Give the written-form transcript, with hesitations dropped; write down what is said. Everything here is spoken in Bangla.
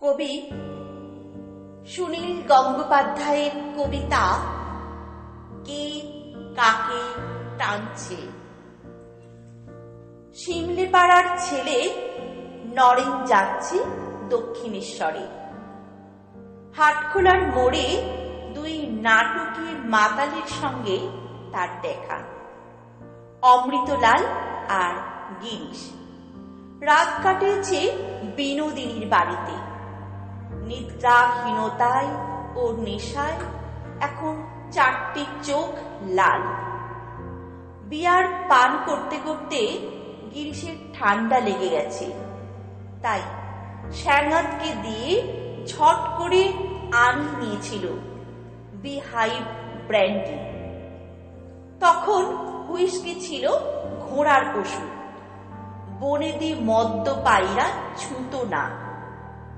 কবি সুনীল গঙ্গোপাধ্যায়ের কবিতা কে কাকে টানছে। শিমলেপাড়ার ছেলে নরেন যাচ্ছে দক্ষিণেশ্বরে। হাটখোলার মোড়ে দুই নাটকী মাতালের সঙ্গে তার দেখা। অমৃতলাল আর গিরিশ রাত কাটিয়েছে বিনোদিনীর বাড়িতে। নিদ্রাহীনতায় ও নেশায় এখন চারটি চোখ লাল। বিয়ার পান করতে করতে গিরিশের ঠান্ডা লেগে গেছে, তাই শ্যাঙাতকে দিয়ে ঝট করে আনিয়ে নিয়েছিল বিহাইভ ব্র্যান্ডি। তখন হুইস্কি ছিল ঘোড়ার ওষুধ। বনেদি মদ্য পায়রা ছুঁতো না।